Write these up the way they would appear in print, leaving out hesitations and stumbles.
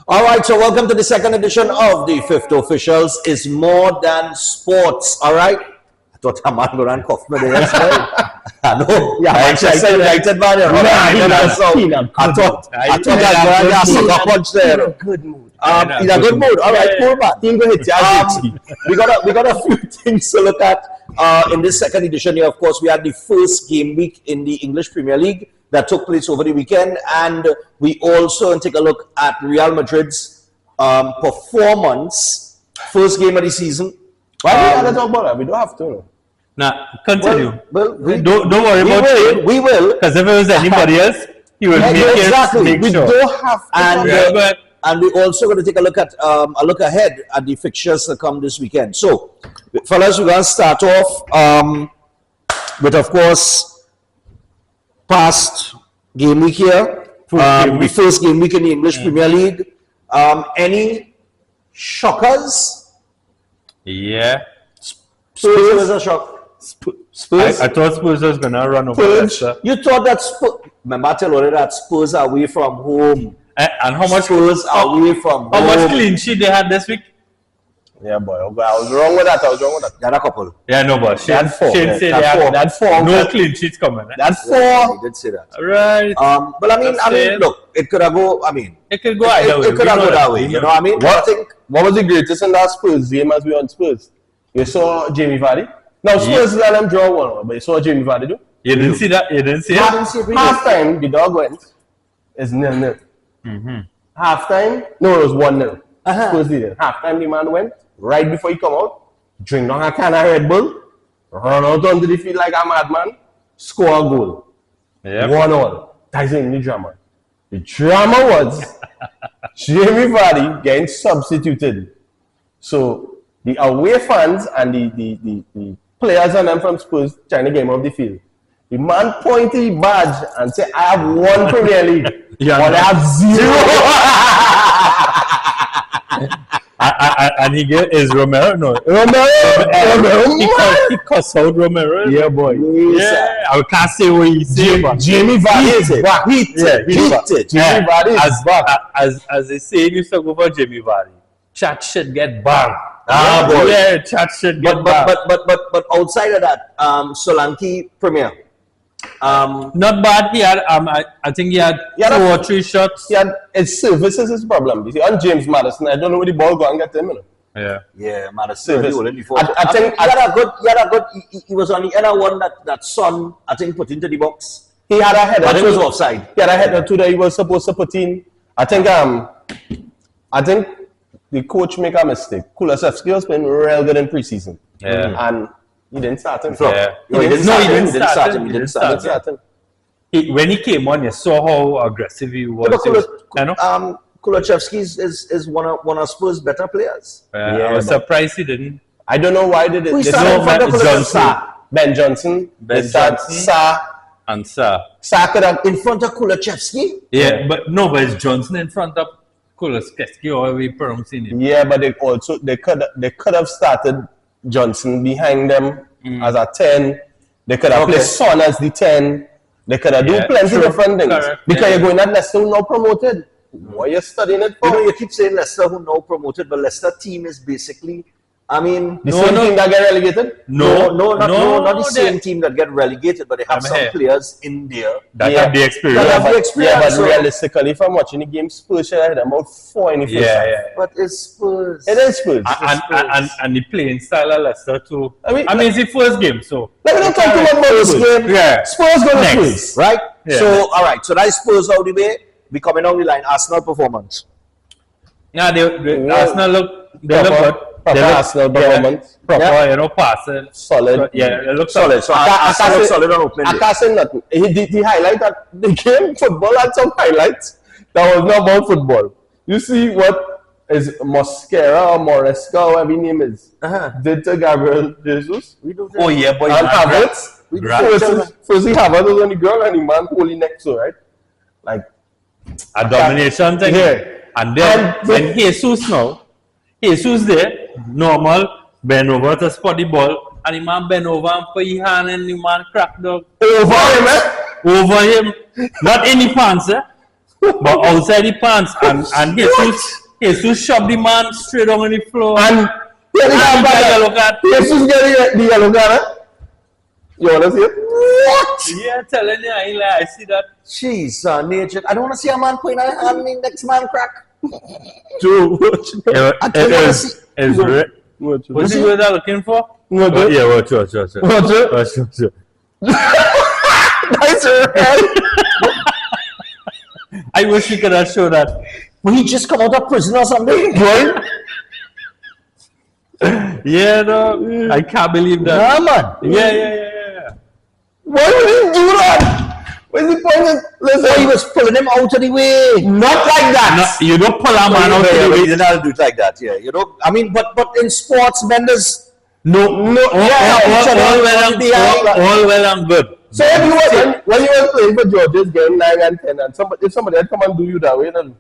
All right, so welcome to the second edition of the Fifth Officials is More Than Sports. All right, I thought a man going to cough me there yesterday. I know, yeah, Manchester United man, you're right. I thought I was going to have a punch there. In a good mood. In a good mood. All right, cool man. We got a few things to look at in this second edition here. Of course, we had the first game week in the English Premier League that took place over the weekend, and we also take a look at Real Madrid's performance, first game of the season. Why do we have to talk about that? We don't have to. Nah, continue. Well, don't worry about it. We will. Because if it was anybody else, he would make exactly. We sure. Don't have to. And we're also going to take a look at a look ahead at the fixtures that come this weekend. So, fellas, we're going to start off with, of course, past game week here. The first game week in the English Premier League. Any shockers? Yeah. Spurs was a shock. Spurs? I thought Spurs was going to run over Leicester. You thought that Spurs... Remember I tell you that Spurs are away from home. And how much Spurs are away from home. How much clean sheet they had this week? Yeah, boy. I was wrong with that. They had a couple. Yeah, no, but Shane said they had four. no clean sheets coming. That's four. Yeah, he did say that. Right. But I mean, look, it could have go. I mean, it could go either way. It could have go that way. You know what I mean? What was the greatest in that Spurs game as we on Spurs? You saw Jamie Vardy. Now Spurs let them draw one, but you saw Jamie Vardy do. You didn't see that? You didn't see it? Half time, the dog went. It's 0-0. Half time, no, it was 1-0. Spurs did. Half time, the man went. Right before he come out, drink down a can of Red Bull, run out onto the field like a madman, score a goal. Yep. 1-1. That's in the drama. The drama was Jamie Vardy getting substituted. So the away fans and the players and them from Spurs trying to get him off the field. The man pointed his badge and said, I have one Premier League, but I have zero. And he gave is Romero? No. Romero. He cussed out Romero. Yeah, boy. Yeah. I can't say what he said, but Jamie Vardy is back. Jamie Vardy is back. As they say, you used to go for Jamie Vardy. Chat should get banned. Boy. Yeah, chat should get banned. But outside of that, Solanke Premier. Not bad. He had I think he had 2 or 3 shots. His services is problem. You see, on James Madison, I don't know where the ball go and get him. Yeah, Madison. I think he was on the other one that Son I think put into the box. He had a header. But it was offside. He had a header too that he was supposed to put in. I think the coach make a mistake. Kulusevski was playing real good in preseason. Yeah. And he didn't start him. He didn't start him. When he came on, you saw how aggressive he was. Kulusevski is one of Spurs' better players. I was surprised he didn't. I don't know why did it. Ben Johnson. Sa. And Sa. Sa could have in front of Kulusevski. Yeah, but it's Johnson in front of Kulusevski, or we pronouncing it. Yeah, but they could have started Johnson behind them as a 10. They could have placed Son as the 10. They could have done plenty of different things. Correct. Because you're going at Leicester who now promoted. What are you studying it for? You know, you keep saying Leicester who now promoted, but Leicester team is basically, I mean... The same team that get relegated? Not the same team that get relegated, but they have some players in there. That have the experience. Yeah, but realistically, if I'm watching the game, Spurs should have about 4 in the first half. But it's Spurs. It is Spurs. And the playing style of Leicester too. I mean, it's the first game, so... Let me not talk too much about this game. Yeah. Spurs going to lose, right? Yeah. So, all right. So, that's Spurs out the way. We coming down the line. Arsenal performance. Yeah, Arsenal look good. Arsenal performance. Proper, passing. Solid. Yeah, it looks solid. So, Arsenal looks solid on opening day. I can't say nothing. He highlight that the game, football had some highlights that was not about football. You see what is Mosquera or Moresca, whatever his name is, did to Gabriel Jesus? Oh, yeah, boy. And Havertz. First he Havertz was on the ground and the man holding next to, right? Like a domination thing. Yeah. And then when Jesus there, normal, bend over to spot the ball, and the man bend over and put his hand and the man crack the over him, Over him. Not any pants, but outside the pants, and Jesus shoved the man straight on the floor. And yeah, the yellow card. Jesus get the yellow card. You wanna see it? What? Yeah, telling you, I see that. Jeez, nature. I don't want to see a man putting a hand in next man crack. True. I don't want to see. What's the word I'm looking for? What? Yeah, watch. What's it? Nice. I wish you could have shown that. Well, he just come out of prison or something. Right? Yeah, no, I can't believe that. Nah, man. Yeah. Why would he do that? What's the point? So he was pulling him out of the way. Not like that. No, you don't pull a man out of the He way. didn't do it like that. Yeah, you know. I mean, but in sports, Mendes. No, Yeah, all well and good. So when you were playing for Georgia's game 9 and 10, and if somebody had come and do you that way, then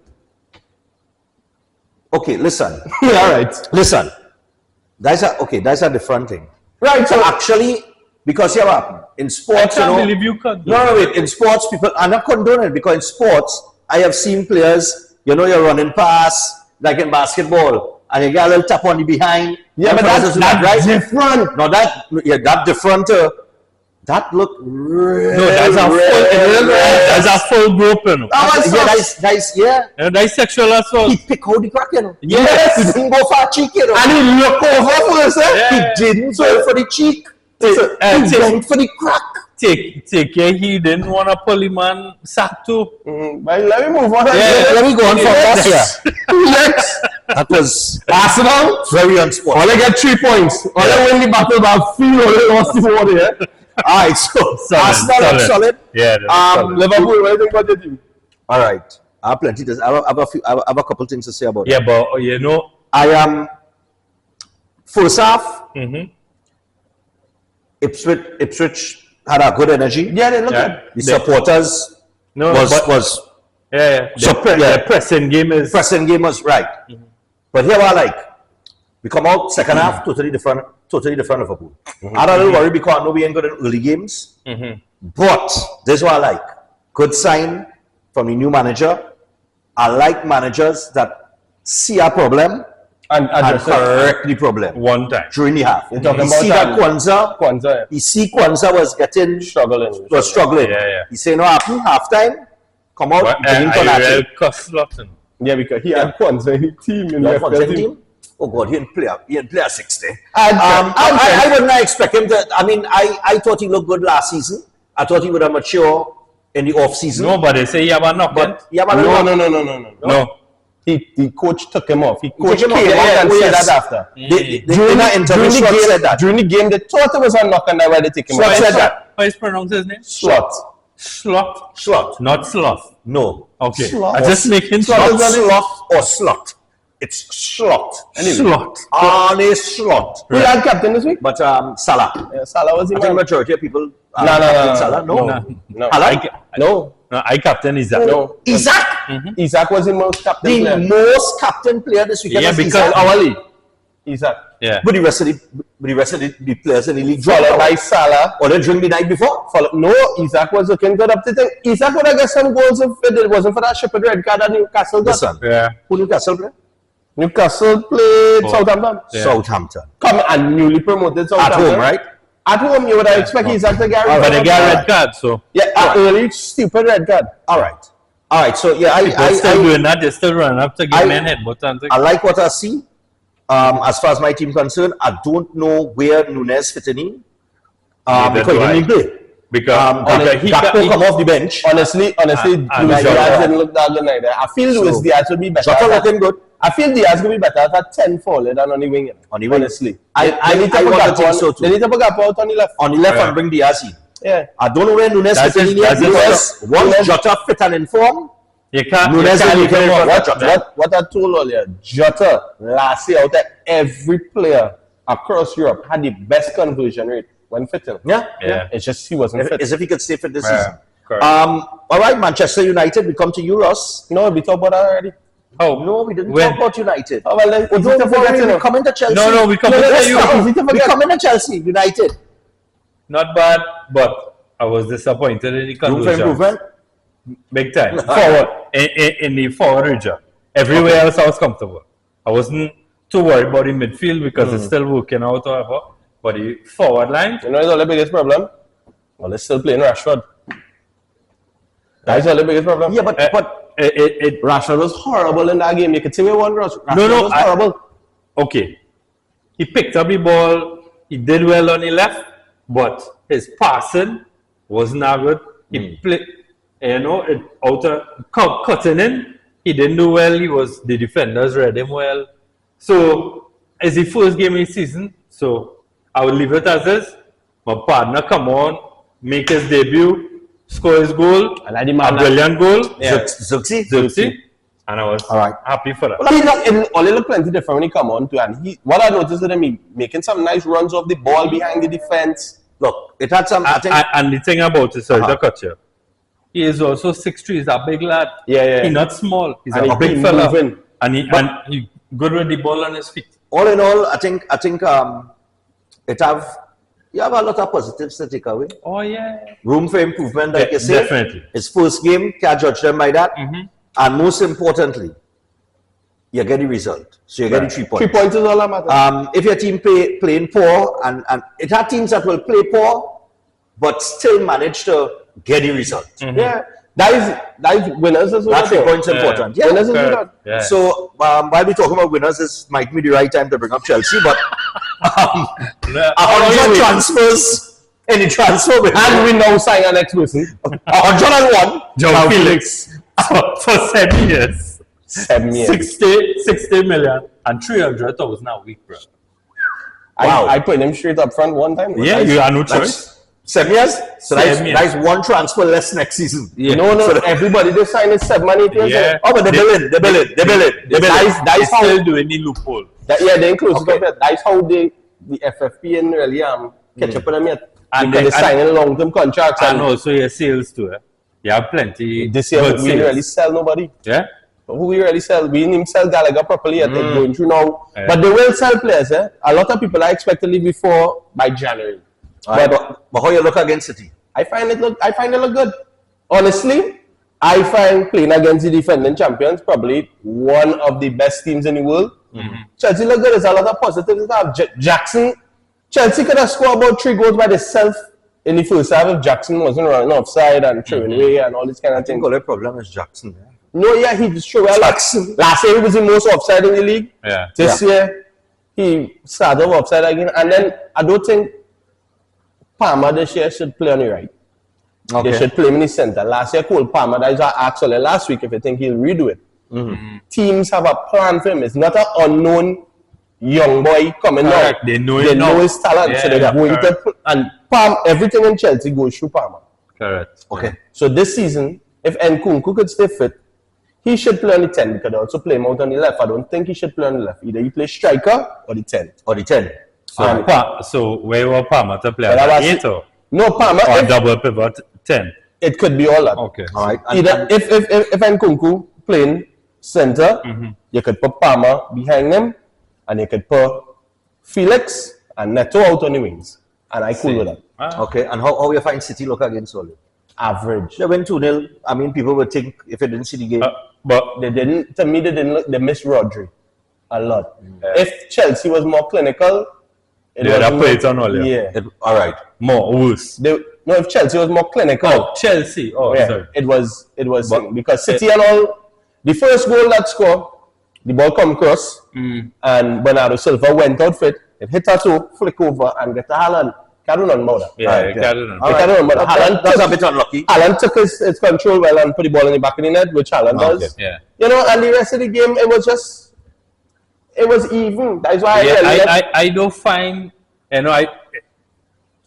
Okay, listen. all right. Listen. That's a different thing. Right. So So actually, because in I sports, can't you know. believe you could. No, wait. In sports, people are not condoning it because in sports, I have seen players, you know, you're running past, like in basketball, and you get a little tap on the behind. yeah, but that's different. No, that different. That look really, No, that's a full group, you know. Yeah. That's sexual assault. He pick out the crack, you know. Yes. He didn't go for a cheek, you know. And he look over first, eh? He didn't go for the cheek. He went for the crack. Take care. He didn't want to pull him man sack too. But let me move on. Let me go on for Next. Next. That was Arsenal. very unsportsmanlike. All they get 3 points. All they win the battle about field. All they lost the war there. All right, so Solid, Arsenal solid. are solid. Yeah. Liverpool. What do you think about your team? All right, I have plenty. I have a couple things to say about it. Yeah, but you know. I am first half. Ipswich had a good energy. Yeah, they look Yeah. good. The supporters was Yeah. The pressing game is. pressing game was right. But here we come out second half totally different Liverpool. I had a little worry because I know we ain't good in early games. But this is what I like. Good sign from the new manager. I like managers that see a problem And and correct the problem One time. during the half. You're talking You about see that Kwanzaa. Kwanzaa, You see Kwanzaa was getting struggling. Yeah. He say no happen half time. Come out, But bring in I Konate. real cuss lot. Yeah, because he had Kwanzaa in the team. In Yeah, the for FPL the team. team. Oh God, he didn't play a 60. And I would not expect him to. I mean, I thought he looked good last season. I thought he would have matured in the off season. No, but they say you have a knock. But yeah, but No. The coach took him off. Coach took him came off, out yeah, and oh, said yes. that after. During that interview, Slot said that. During the game, they thought it was a knock and that's why they take him Slot off. said that. How is pronounce his name? Slot. Slot, not sloth. No. Okay, Slot. I just making Not slot. slot or slot. It's slot. Slot. Arne slot. Who had captain this week? But Salah. Yeah, Salah was I in think man. majority of people. No. Salah. No. No. Salah? No. No, I captain Isaac. No. Isaac. Isaac was the most captain The player. most captain player this weekend. Yeah, was because Isaac. Our league. Isaac. Yeah. But the rest of the players in the league Followed by Salah. or they drink the night before. No, Isaac was looking good up to thing. Isaac would have got some goals if it wasn't for that Shepherd red card that Newcastle got. Listen, Yeah. who Newcastle play? Newcastle played Southampton. Yeah. Southampton. Come and newly promoted At Southampton. home, right? At home, you would have expected Isaac to get But they got a red card, so. Yeah, early stupid red card. All right. So yeah, They're still I doing that. They're still running up to I- give men headbutt and things. like what I see. As far as my team concerned, I don't know where Nunes fit in. Neither Because do he I. didn't play. Because Gakpo come off the bench. Honestly, and Luis Jota. Diaz didn't look that good neither. I feel Luis Diaz would be better. Jota looking good. I feel Diaz will be better at 10 forward than on the wing. On the wing. Honestly. I They need to want put to Gakpo think on- so too. They need to put Gakpo out on the left. On the left Yeah. and bring Diaz in. Yeah. I don't know where Nunes That's fit in it, yet that's it. because once Nunes- Jota fit and inform, you can't. Nunes you can't will leave be him careful. out. Jota. What I told earlier, Jota last year out there, every player across Europe had the best conversion rate when fitting. yeah. It's just he wasn't fit. As if he could stay fit this Yeah, season. correct. All right, Manchester United, we come to you, Ross. No, we talked about that already. Oh, No, we didn't When? talk about United. Oh, well, then, Oh, easy to don't forget, worry, you know. we come into Chelsea. No, we come no, into let's you. stop. Easy to We forget. come into Chelsea, United. not bad, but I was disappointed in the Room for conclusion. improvement. Big time. Forward. In the forward region. Everywhere else I was comfortable. I wasn't too worried about the midfield because it's still working out, however. But the forward line. You know, it's the biggest problem. Well, they're still playing Rashford. That's the biggest problem. Yeah, but Rashford was horrible in that game. You could see me one Rashford No, was horrible. Okay. He picked up the ball. He did well on the left, but his passing wasn't that good. He played, cutting in. He didn't do well. The defenders read him well. So, it's the first game of the season. So, I will leave it as is. My partner come on, make his debut, score his goal, a brilliant goal. Yeah. Zirkzee. And I was happy for that. Well, he looked plenty different when he come on too. And what I noticed is him making some nice runs off the ball behind the defense. Look, it had some. And the thing about it, sorry to cut you. He is also 6'3", he's a big lad. Yeah. He's not small. He's and a big fella. Moving. And he good with the ball on his feet. All in all, I think you have a lot of positives to take away. Oh yeah. Room for improvement, like you say. Definitely. His first game, can't judge them by that. And most importantly, you get the result. So you get the 3 points. 3 points is all that matters. If your team playing poor, and it had teams that will play poor, but still manage to get the result. Yeah. That is winners as well. That 3 points important. Yeah. Winners is good. Yeah. So while we're talking about winners, this might be the right time to bring up Chelsea, but 100 transfers in the transfer window. And we now sign our next person. 101. João Felix for 7 years. 7 years. 60 million and 300,000 a week, bro. Wow. I put him straight up front one time. Yeah, you have no choice. 7 years? So 7 years. that's one transfer less next season. Yeah. No, everybody they sign is 7 and 8 years. Yeah. Oh, but they bill it. That's how still doing the loophole. They include that's how the FFP and really catch up with them yet. And Because they're signing long-term contracts. And also your sales too. You have plenty. This year good we didn't really sell nobody. Yeah. Who we really sell? We didn't even sell Gallagher properly yet. They're going through now. Yeah. But they will sell players. A lot of people are expected to leave before by January. But how you look against City? I find it look good. Honestly, I find playing against the defending champions probably one of the best teams in the world. Chelsea look good. There's a lot of positives. Jackson, Chelsea could have scored about 3 goals by themselves in the first half if Jackson wasn't running offside and throwing away and all this kind of thing. The only problem is Jackson. Yeah. No, yeah, he just threw well. Jackson. Last year he was the most offside in the league. Yeah. This year he started off offside again. And then I don't think Palmer this year should play on the right. Okay. They should play him in the center. Last year, Cole Palmer, that is actually last week if you think he'll redo it. Teams have a plan for him. It's not an unknown young boy coming out. They know his talent. So they're going to and everything in Chelsea goes through Palmer. Correct. Okay. So this season, if Nkunku could stay fit, he should play on the 10 because they also play him out on the left. I don't think he should play on the left. Either he plays striker or the 10. Or the 10. So where were Palmer to play? But 8 or no, Palmer. or double pivot 10? It could be all that. Okay. All right. Either if Nkunku playing center, you could put Palmer behind him, and you could put Felix and Neto out on the wings. And I cool with that. Okay. And how you find City look against Oli? Average. They win 2-0. I mean, people would think if you didn't see the game. But They didn't. To me, they didn't look. They missed Rodri a lot. If Chelsea was more clinical, they would have played it on Oli. Yeah. All right. More worse. No, if Chelsea was more clinical, Oh, Chelsea. Oh, yeah, sorry. it was because City and all. The first goal that scored, the ball come across, and Bernardo Silva went out for it. It hit her toe, flick over, and get to Haaland. Carry on more. Yeah, carry on. That's a bit unlucky. Haaland took his control well and put the ball in the back of the net, which Haaland does. Yeah. You know, and the rest of the game, it was even. That's why I don't find, and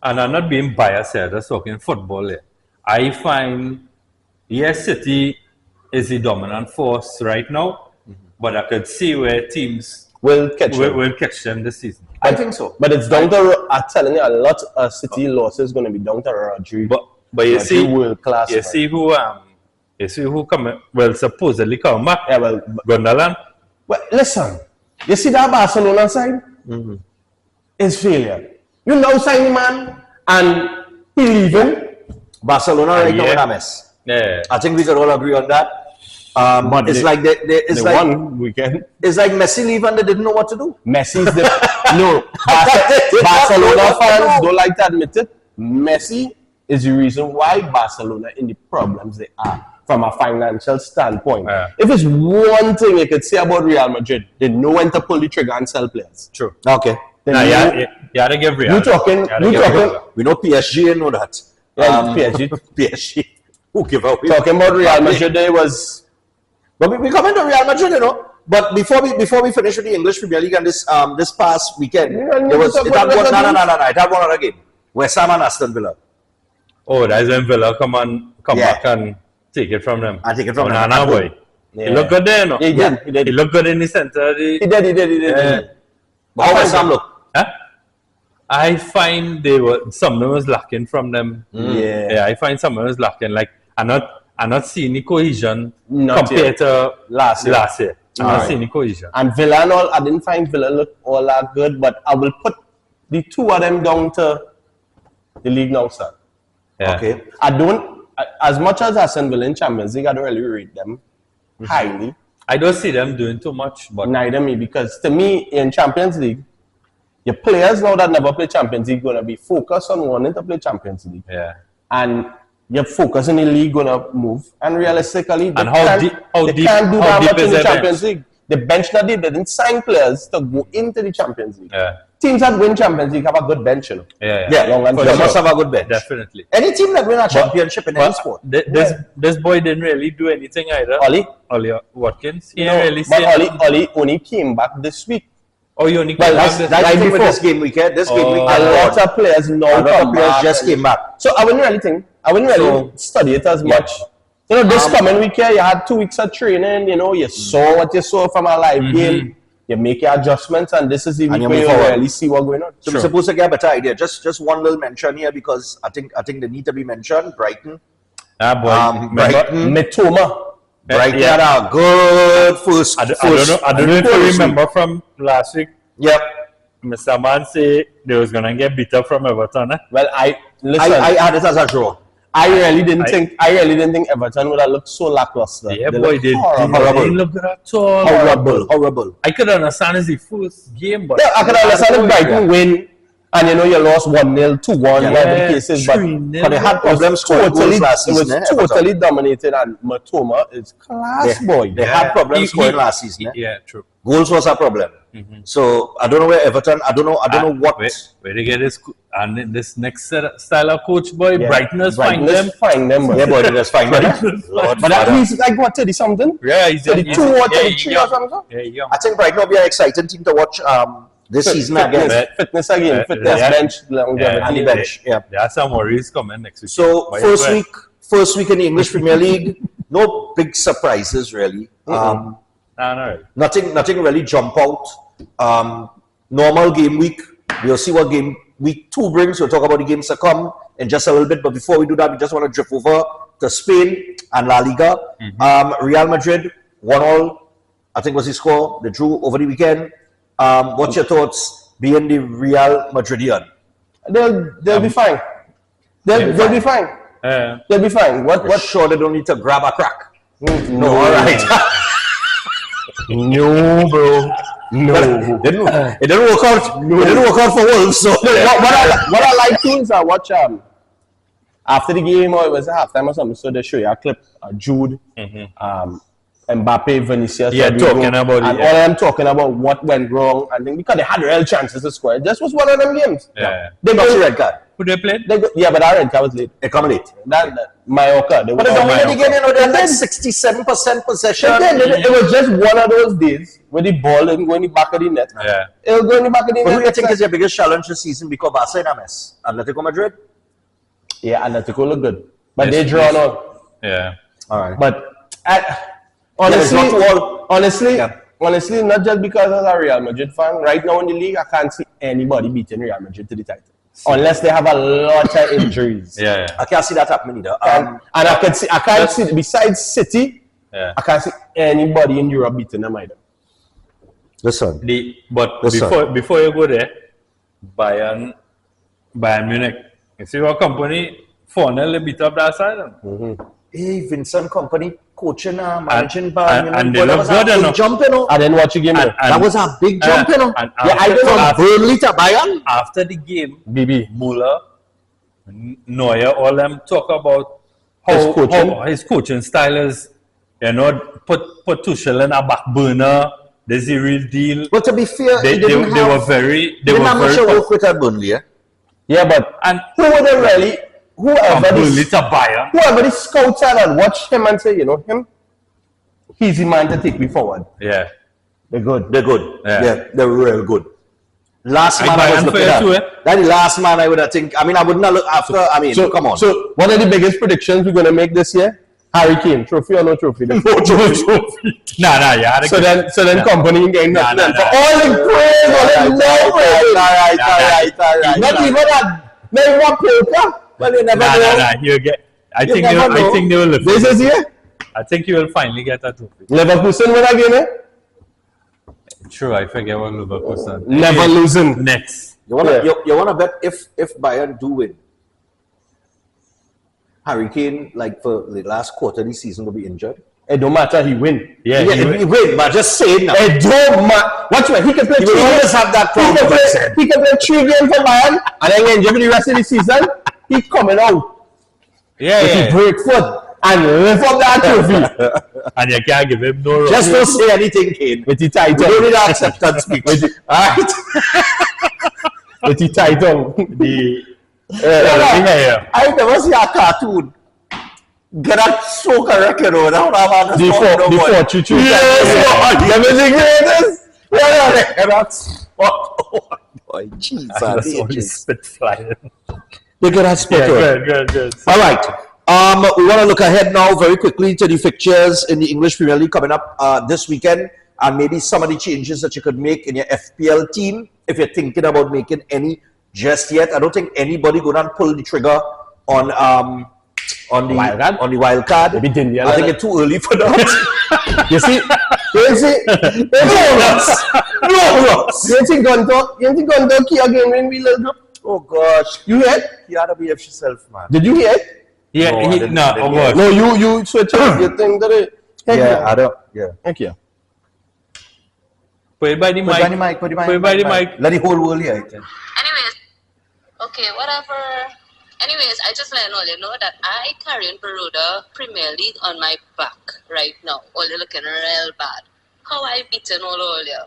I'm not being biased here, just talking football here. I find, yes, City is the dominant force right now, but I could see where teams will catch them this season. I think so. But it's down to, I'm telling you, a lot of City losses going to be down to Rodri. But you see, world class. you see who come, well, supposedly come back. Yeah, well, Gundogan. well, listen. You see that Barcelona side? It's failure. You now sign the man and he leaving. Barcelona right now in a mess. Yeah. I think we could all agree on that. But it's they- like it's They like won weekend. it's like Messi leave and they didn't know what to do. Messi's the no. They Barcelona don't know what to fans do. don't like to admit it. Messi is the reason why Barcelona in the problems they are from a financial standpoint. Yeah. If it's one thing you could say about Real Madrid, they know when to pull the trigger and sell players. True. Okay. They Nah, know- you had to give Real. You talking? You had to You give talking? Real. We know PSG and know that. Yeah, PSG. PSG. Who give away? Talking about Real Madrid, there was But we come into Real Madrid, you know. But before we finish with the English Premier League and this past weekend, Yeah, there was talk it about had one, Real Madrid. no. It had one other game. West Ham and Aston Villa. Oh, that's when Villa come Yeah. back and take it from them. And take it from them. Nana boy. Yeah. He looked good there, no? He did. He did. He looked good in the center. He did. Yeah. But how West Ham look? Huh? I find something was lacking from them. Yeah. I find something was lacking. Like I'm not seeing the cohesion Not compared to Last year. I'm not seeing the cohesion. And Villa and all, I didn't find Villa look all that good, but I will put the two of them down to the league now, sir. Yeah. Okay. I don't, as much as Aston Villa in Champions League, I don't really rate them highly. I don't see them doing too much, but Neither me, because to me, in Champions League, your players now that never play Champions League going to be focused on wanting to play Champions League. yeah. And your focus in the league going to move. And realistically, they And how can't, deep- they can't do how that deep much is in the their Champions League. The bench that they didn't sign players to go into the Champions League. Yeah. Teams that win Champions League have a good bench, you know. Yeah. Yeah, long and they short. must have a good bench. Definitely. Any team that win a championship in any sport. This boy didn't really do anything either. Ollie Watkins. He didn't really but say Oli only came back this week. Oh, you only Well, came back that's- this that's Like Right with before. this game week, this game week, A lot of players now a lot of come players back just and- came back. So I wouldn't really study it as much. You know, this coming week here, you had 2 weeks of training, you know, you saw what you saw from a live game, you make your adjustments, and this is the And week you where move you forward. really see what's going on. So we're supposed to get a better idea. Just one little mention here because I think they need to be mentioned. Brighton. boy. Brighton. Mitoma. Brighton Yeah. had a good first. I don't know if you remember from last week. Yep. Mr. Man say they was gonna get beat up from Everton. Well, listen, I had it as a draw. I really didn't think Everton would have looked so lackluster. Yeah, They boy, looked they horrible. horrible. didn't look good at all. Horrible. I could understand it's the first game, but Yeah, I can understand if Brighton win and you know you lost 1-0, 2-1, Yeah, whatever the case is, but 3-0. But they had problems scoring goals last it was season. totally dominated, and Matoma is class boy. They had problems He- scoring he- last season. Yeah, true. Goals was a problem. So I don't know where Everton. I don't know what. Where they get this and this next style of coach, boy. Yeah. Brightness Brighton find them. is fine them. Yeah, boy, they just find them. Lord But at Father. least like what 30 something? Yeah, he's 32 or 33 or something. Yeah, young. I think Brighton will be an exciting team to watch this season again. Fitness again, fitness Yeah. bench, longevity. And the bench. Yeah. There are some worries coming next week. So But first yeah, week in the English Premier League, no big surprises really. no. Nothing really jump out. Normal game week. We'll see what game week 2 brings. We'll talk about the games to come in just a little bit. But before we do that, we just want to drift over to Spain and La Liga. Real Madrid 1-1. I think was the score. They drew over the weekend. What's your thoughts being the Real Madridian? They'll be fine. They'll be fine. They'll be fine. What sure they don't need to grab a crack. No, All right. No, bro. No. It didn't work out. It didn't work out for Wolves. So what I like too is I watch after the game or it was halftime or something, so they show you a clip Jude, Mbappe, Vinicius, Yeah, Rodrigo, talking about it, and yeah. all of them talking about what went wrong, and then because they had real chances to score. This was one of them games. Yeah. They got the go, red card. Who they played? yeah, but our red card was late. It come late. That Mallorca. They But they were- dominated the game, you know, they had like They did. 67% possession. It was just one of those days where the ball didn't go in the back of the net. Yeah. It will go in the back of the But who do you net. think is your biggest challenge this season because Barca in a mess? Atletico Madrid? Yeah, Atletico look good, but Yes, they draw yes. now. Yeah. All right. But it's not all- honestly, not just because I was a Real Madrid fan. Right now in the league, I can't see anybody beating Real Madrid to the title unless they have a lot of injuries. Yeah. I can't see that happening either. And I can't see besides City, Yeah. I can't see anybody in Europe beating them either. Listen. But Yes, sir. before you go there, Bayern Munich. You see what company 4-0 beat up that side? Hey, Vincent Company coaching, managing Bayern. and Munich. they That look was a good, you know. big jump, you know. I didn't watch the game. That was a big jump, you know. and Yeah, I don't know. after- Burnley to Bayern. After the game, BB. Muller, Neuer, all them talk about how his coaching style is, you know, put Tuchel in a back burner. There's the real deal. But to be fair, They were very They didn't have much tough. work with at Burnley, yeah? Yeah, but And who would have really, whoever Burnley the, to Bayern. whoever the scouts are and watch him and say, you know, him, he's the man to take me forward. Yeah. They're good. They're good. Yeah. Yeah, they're real good. Last I man I Bayern was looking fair at. too, eh? That the last man I would have think. I mean, I would not look after. I mean, So, come on. So, one of the biggest predictions we're going to make this year, Harry Kane, trophy or no trophy? no trophy. Nah, yeah. So then company getting Nah, nothing. nah. For all the praise, all the love, All right. not even that, not even one poker. Well, you never Nah, know. He'll get. I You think never know. they will lift. This is here. I think you will finally get a trophy. Leverkusen win again, eh? True, I forget what Liverpool said. Never losing. Next. You wanna Yeah. you wanna bet if Bayern do win, Harry Kane, like for the last quarter of the season, will be injured. It don't matter, he win. Yeah, He win, but just saying now. It don't matter. Watch what he can play. He will always have that problem. He can play 3 games for Bayern and then get injured for the rest of the season. He coming out. If he break foot and lift up that trophy And you can't give him no Just don't say anything, Kane. with the We title. don't need acceptance speech. Alright. With the title. I've never seen a cartoon get that so correct, you know. Now I'm The 4-2-2. Yes, The music greatest. that's boy, jeez, That's all the spit flying. look at that spot. Good. All right. We want to look ahead now very quickly to the fixtures in the English Premier League coming up this weekend, and maybe some of the changes that you could make in your FPL team if you're thinking about making any just yet. I don't think anybody going to pull the trigger on the wild card. Maybe didn't, yeah, I think it's too early for that. You see? You think Gunter key again when we little group? Oh gosh, You heard? you gotta behave yourself, man. Did you hear? Yeah, No, I didn't- no, I didn't of hear. course. No, you switch it. You think that it. I don't. Yeah. Thank you. Put it by the Put mic. it by the mic. Put it by Put it by the mic. Let the whole world hear it. Anyways, okay, whatever. Anyways, I just let all you know that I carrying Peruda Premier League on my back right now. All you looking real bad. How I beaten all you?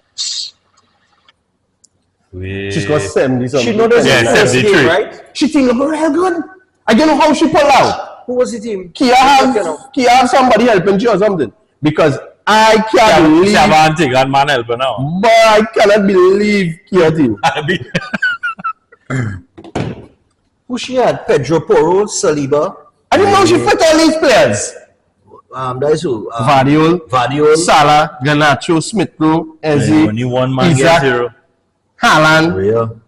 She's got 70 something. She know this Yeah, is the first 73. game, right? She think look real good. I don't know how she pull out. Who was the team? Kia have somebody helping you or something. Because I can't believe, Shavanti got man helper now. but I cannot believe Kia team. Who she had? Pedro Porro, Saliba. I didn't know she fit all these players. That is who? Vardiol, Salah, Garnacho, Smith Rowe, Eze, Only one man Isaac, get zero. Haaland. Real.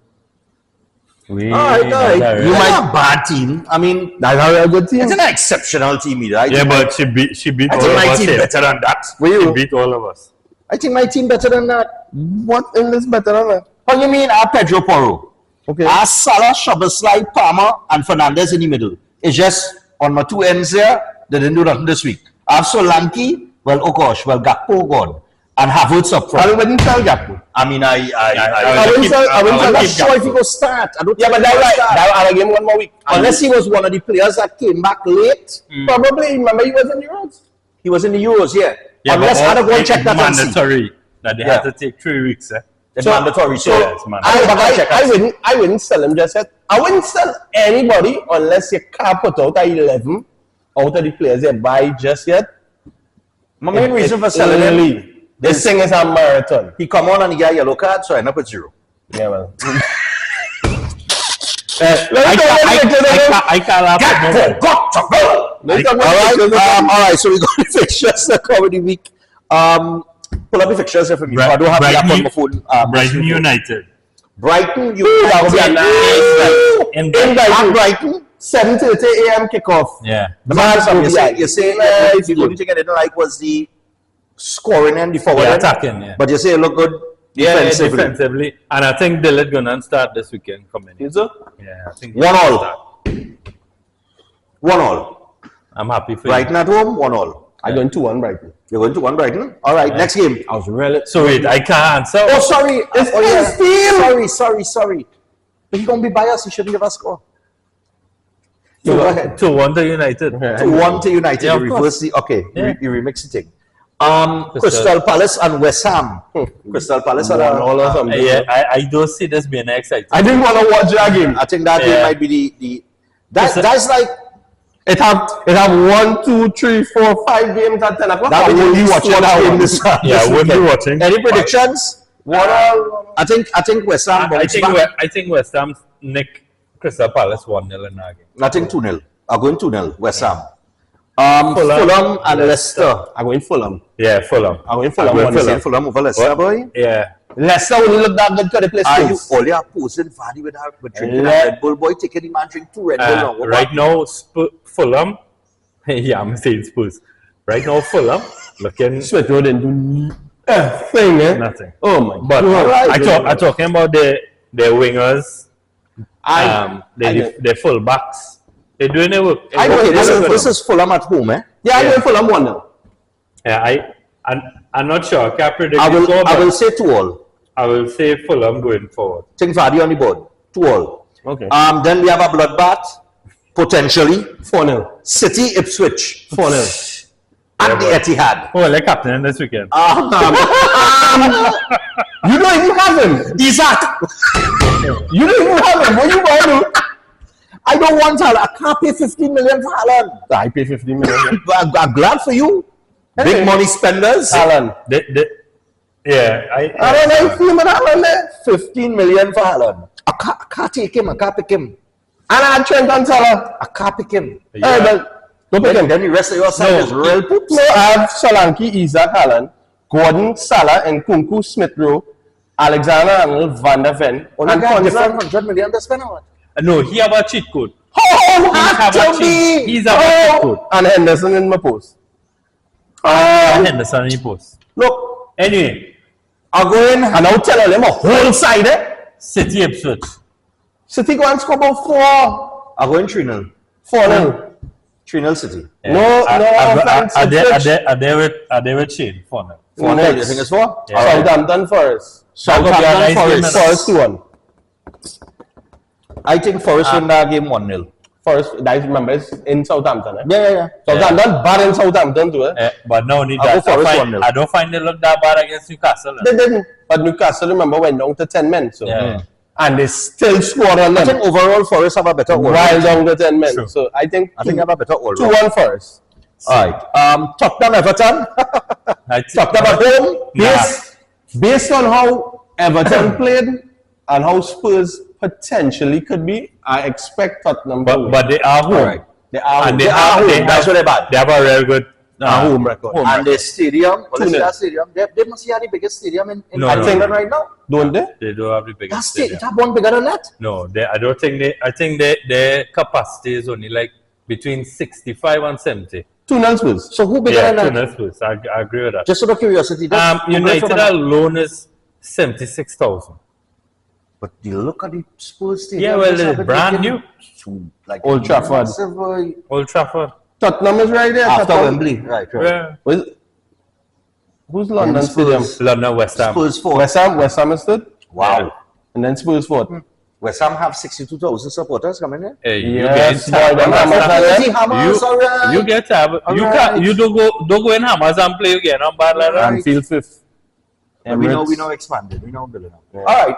We- All right. that's You all right. might a bad team. I mean, That's a real good team. it's an exceptional team either. Yeah, but she beat I all think of my us. team here. better than that. She beat all of us. I think my team better than that. What in this better than that? What do you mean? Pedro Porro. Okay. Salah, Szoboszlai, Palmer, and Fernandez in the middle. It's just on my two ends there. They didn't do nothing this week. I have Solanke. Well, oh gosh. Well, Gakpo gone. And Havertz up front. I wouldn't tell Gakpo. I mean, I wouldn't I'm not keep sure if he will start. I don't Yeah, think but he that's will right. start. That I'll give him one more week. Unless he was one of the players that came back late. Probably, remember he was in Euros? He was in the Euros, yeah. Yeah, Unless but I'd go and it's check that and see. mandatory that they Yeah. had to take 3 weeks. It's mandatory. So, Yeah, it's mandatory. I wouldn't sell him just yet. I wouldn't sell anybody unless you can't put out a 11 out of the players you buy just yet. my main reason for selling him, Early. This thing is a marathon. he come on and he got a yellow card, so I end up with 0. Yeah, well. I can't laugh at no one. Got to go! All right, so we got the fixtures the comedy week. Pull up the fixtures here for me. I don't have the app on my phone. Brighton United. Brighton, That would be a United. nice In in Brighton, 7:30 a.m. kickoff. Yeah. The man, Would be you say nice. the only thing I didn't like was the scoring and the forward Yeah, end. attacking, yeah. But you say it look good Yeah, defensively. defensively. And I think Dillet gonna start this weekend coming in. Is it? Yeah, I think 1-1. 1-1. I'm happy for you. Brighton at home, 1-1. I'm going 2-1 Brighton. You're going to 1 Brighton? All right, next game. I was really... So wait, I can't answer. Oh, sorry. It's Oh, yeah. his team. Sorry. But he's going to be biased. He shouldn't give us score. So go ahead. 2-1 to United. 2-1 to United. Yeah, You of reverse the... Okay, Yeah. you remix the thing. Crystal Palace and West Ham. Crystal Palace and... 1-1 or something. Yeah, I don't see this being exciting. I didn't want to watch that game. I think that game might be the that's like... It have 1, 2, 3, 4, 5 games at 10 o'clock. That I will won't be be watching watching that game this. Yeah, I won't be weekend. watching. Any predictions? I think West Ham I bounce think back. I think West Ham nick Crystal Palace 1-0 in that game. I think 2-0. I'm going 2-0, West Ham. Fulham and Leicester. I'm going Fulham. Yeah, Fulham. I'm going Fulham. I'm going Fulham over Leicester, boy. Yeah. Leicester will look that good because they play Are you Spurs. all your posing Vardy with drinking a Yeah. Red Bull, boy? Taking the man drink 2 Red Bull now. What Right now, Fulham. Yeah, I'm saying Spurs. Right now, Fulham looking Smith Rowe didn't do a thing, eh? nothing. Oh my But God. I'm talking about their wingers, their fullbacks. They're doing their work. I know Okay, it. this is Fulham at home, eh? Yeah, I'm Yeah. going Fulham 1-0. Yeah, I'm not sure. I can't predict I the score, will but say 2-2. I will say Fulham going forward. Think Vardy on the board. 2-2. Okay. Then we have a bloodbath, potentially. 4-0. City Ipswich 4-0. at the Etihad. Oh, they're captain this weekend. You don't even have him. Isaac, You don't even have him. What you going to do? I don't want Haaland. I can't pay 15 million for Haaland. I pay 15 million. I'm glad for you. Big money spenders. Alan. Yeah, I don't know if you with Alan there. 15 million for Haaland. I can't take him. I can't pick him. And I had Trent and Salah. I can't pick him. Yeah. Hey, but don't pick him. Then the rest of your side is real poops. No, I have Solanke, Isaac, Haaland, Gordon, Salah, and Kunku, Smith Rowe, Alexander Arnold, Van der Ven, Only and got different Constant. 100 million to spend on it. No, he have a cheat code. Oh, have a cheat. He's have a cheat code. And Henderson in my post. Henderson in post. Look, Anyway, I'm going. And I'll tell them a whole side, eh? City Ipswich. City go and score about 4. I'm going 3-0. 4-0. 3-0 City. Yeah. No, offense, Are Ipswich. they with Shane? 4-0. 4-0. You think it's 4? Yeah. All right. Southampton Forest. Southampton nice Forest. game, Forest 2-1. I think Forest win that game 1-0. Forest, guys, remember, it's in Southampton, eh? Yeah. Southampton bad in Southampton too, eh? But no need I'll that. go Forest 1-0. I don't find they look that bad against Newcastle. They didn't. But Newcastle, remember, went down to 10 men. So. Yeah. And they still scored on I them. think overall Forest have a better all. While down to 10 men. True. So I think I think they have a better all. 2-1 Forest. All right. Tottenham Everton. Tottenham at home. Based on how Everton played and how Spurs potentially could be, I expect Tottenham to win. But they are home. All right. They are And home. they That's what they're bad. They have a real good home record. And the stadium, what is 2-0. that stadium? They must have the biggest stadium in No, England no, no. right now. Don't they? They don't have the That biggest stadium, stadium. that one bigger than that. No, I don't think they. I think their capacity is only like between 65 and 70. 2-0 Spurs. So who bigger Yeah, than that? 2 Spurs. I agree with that. Just out of curiosity. that's- United alone is 76,000. But you look at the Spurs stadium. Yeah, well, just have it's it brand looking new. to, like, Old Trafford. massive, Old Trafford. Tottenham is right there. after Tottenham. Wembley. Right. Yeah. Well, who's London Spurs. Stadium? London, West Ham. Spurs 4. West Ham is third. Wow. Yeah. And then Spurs fourth. West Ham have 62,000 supporters coming in. Hey, you Yes, get tired boy, of them West Ham. Hammers are Easy Hammers, all right. You get tired. You Alright. can't. You don't go in Hammers and play again on bad like that. Alright. And field fifth. And we Emirates. know expanded. We know building up. All right.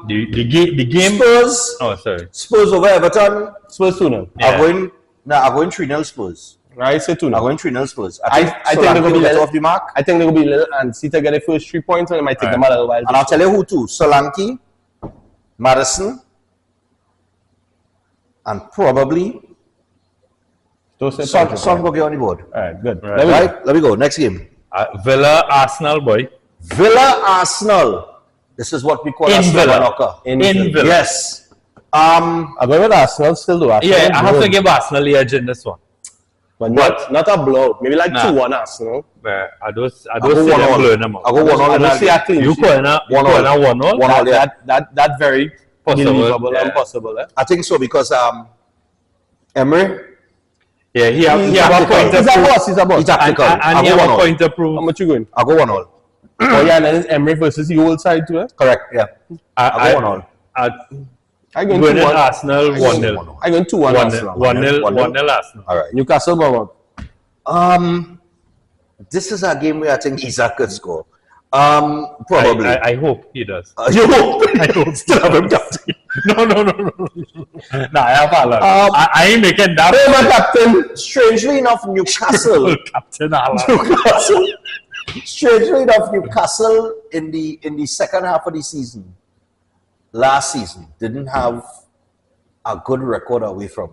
The game. Spurs. Oh, sorry. Spurs over Everton. Spurs 2-0. Yeah. I'm going 3-0 Spurs. I say 2-0. I'm going 3-0 Spurs. I think they're going to be let little off the mark. I think they're going to be little antsy to get the first 3 points, and it might take them a little while. And I'll tell you who too. Solanke, Madison, and probably Don't say Son Patrick. will get on the board. All right, good. Right. There we go. Right? Let me go. Next game. Villa, Arsenal, boy. Villa, Arsenal. This is what we call In a Villa. knocker. In Villa. Yes. I'm going with Arsenal still do. Arsenal Yeah, I have blow. to give Arsenal the edge in this one. But not a blow. Maybe like Nah. 2-1 Arsenal. I don't I'll see go them 1-1. blowing them out. I'll go 1-1 I in don't that see game. a clean You sheet. calling a 1-1. 1-0? Yeah. That very Possible, believable yeah. and possible. Eh? I think so because Emery. Yeah, he have a tactical. point He's to a prove. boss. He's a boss. He's tactical. And I'll he go have a 1-1. point to prove. How much you going? I'll go 1-1. Oh yeah, and then it's Emery versus the old side too. Eh? Correct, yeah. I'll go 1-1. I going Going 2-1. in Arsenal 1-0. I going 2-1 Arsenal. 1-0 Arsenal. All right. Newcastle, Bournemouth. This is a game where I think Isaac could score. Probably. I hope he does. You hope? I hope. Still have him captain. No. Nah, I have Haaland. I ain't making that. Hey, my captain. Strangely enough, Newcastle. Captain Haaland. Newcastle. Strangely enough, Newcastle in the second half of the season, last season, didn't have a good record away from.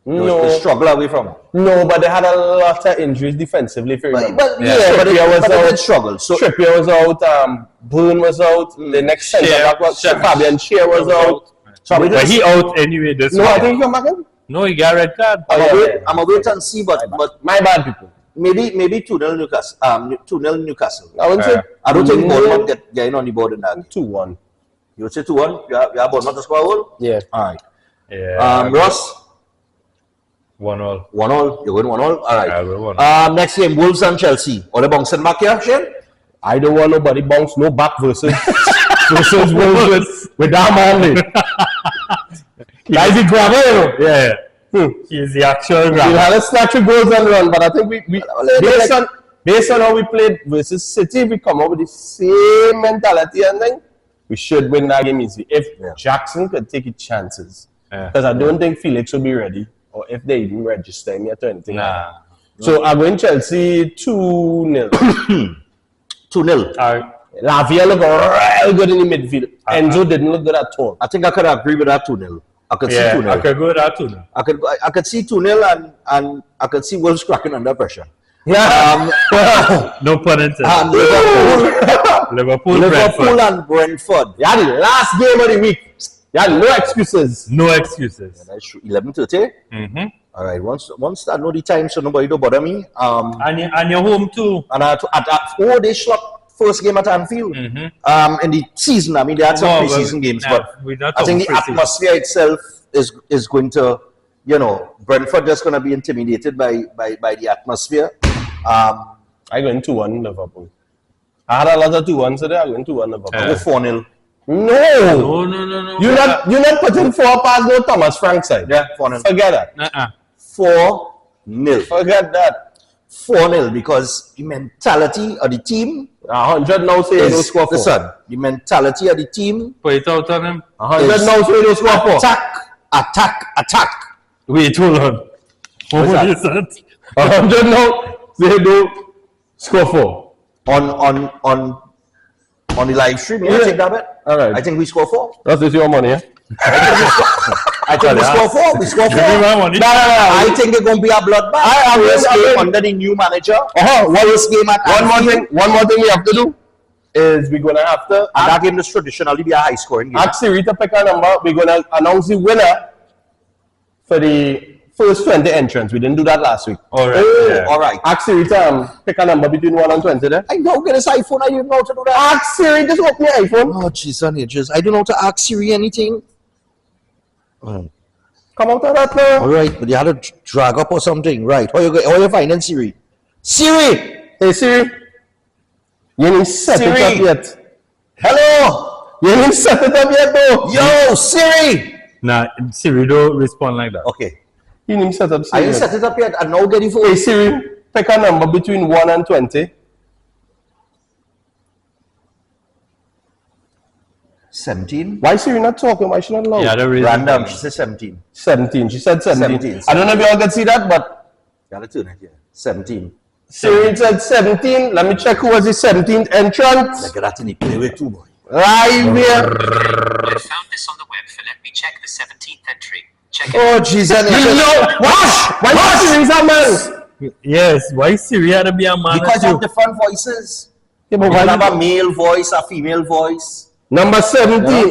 They struggle away from. No, but they had a lot of injuries defensively. If you remember. But Trippier they struggled. So Trippier was out. Boone was out. The next centre back was Fabian Scheer was out. So But he out anyway. This No, I think he come back in. No, he got a red card. I'm a wait and see, but My bad, people. maybe 2-0 Newcastle. 2-0 Newcastle. I wouldn't say. I don't think Bournemouth getting on the board in that. 2-1. You would say 2-1. You have Bournemouth to score a goal. Yeah. All right. Yeah. Ross. 1-0. 1-0. You're going 1-0. All right. Yeah, we're 1-0. Next game, Wolves and Chelsea. Ole bouncing back here, Shane? I don't want nobody bounce no back versus Wolves with that man. Guys, he grabber, you know. Yeah. He's the actual We grabber. had a snatch of goals and run, but I think we based on how we played versus City, if we come up with the same mentality and thing, we should win that game easily. If Jackson could take his chances, because I don't think Felix will be ready, or if they even register him yet or anything. Nah. So I'm going Chelsea 2-0. 2-0. Lavia looked real good in the midfield. Enzo didn't look good at all. I think I could agree with that 2-0. I could see 2-0. I could go with that 2-0. I could see 2-0 and I could see Wolves cracking under pressure. Yeah. No pun intended. Liverpool Brentford. and Brentford. Yeah, the last game of the week. Yeah, no excuses. No excuses. That's true. 11:30. Mm-hmm. All right. Once I know the time, so nobody don't bother me. And you're home too. And they shot first game at Anfield. Mm-hmm. In the season, I mean, they had some pre-season games, but I think the atmosphere itself is going to, Brentford just going to be intimidated by the atmosphere. I went 2-1 Liverpool. I had a lot of 2-1 today. I went 2-1 Liverpool. Go 4-0. No. No. You're not putting 4 past no Thomas Frank side. Yeah, 4-0. Forget that. 4-0. Forget that. 4-0 because the mentality of the team 100 now say they don't score 4. Listen, the mentality of the team Put it out on him. 100 now say they don't score 4. attack. Wait, hold on. What that? is that? 100 now say they don't score 4. On the live stream. You take that bet? All right. I think we score 4. That's your money, yeah? I think we score 4. We score 4. Give me my money. No. I think it's going to be a bloodbath. First game under the new manager. First game at One more thing we have to do is we're going to have to and that game is traditionally be a high scoring game. ask Siri to pick a number. We're going to announce the winner for the first 20 entrants. We didn't do that last week. All right. Yeah. All right. Ask Siri to pick a number between 1 and 20 there. I don't get this iPhone. I didn't know how to do that. Ask Siri, just open your iPhone. Oh, jeez, on edges. I don't know how to ask Siri anything. Come out of that now. All right, but you had to drag up or something. Right. How you finding Siri? Siri! Hey Siri, you didn't set it Siri. up yet. Hello! You didn't set it up yet though. Yo, Siri! Nah, Siri don't respond like that. Okay. You didn't set up I Siri. didn't set it up yet. I now get the Hey phone. Siri, pick a number between 1 and 20. 17. Why Siri not talking? Why she not loud? Yeah, the reason. Random. She said 17. 17. She said 17. 17. I don't know if you all can see that, but Gotta turn it here. 17. Siri said 17. Let me check who was the 17th entrant. Like that in the play with too, boy. Live here. I found this on the web, so let me check the 17th entry. Check it. Oh, jeez. You know, why Siri's a man? Yes, why Siri had to be a man? Because too? of different voices. Yeah, but You why have you- a male voice, a female voice. Number 17.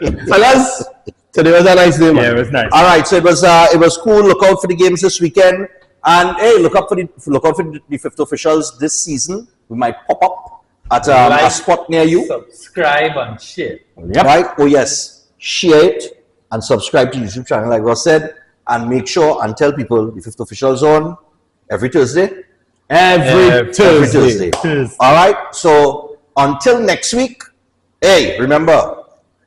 Yeah. Fellas, today was a nice day, man. Yeah, it was nice. All right, so it was cool. Look out for the games this weekend, and hey, look out for the fifth officials this season. We might pop up at a spot near you. Subscribe and share. Right? Oh yes, share it and subscribe to YouTube channel like Ross said, and make sure and tell people the Fifth Official Zone every Thursday. Every Thursday. All right. So until next week, hey, remember,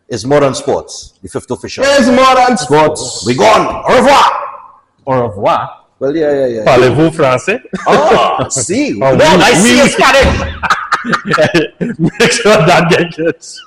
it's more than sports. The Fifth Official. It's more than sports. We gone. Au revoir. Au revoir. Well, yeah. Parlez-vous français? Oh, see. Oh, No, I see oui. a Spanish. Make sure that gets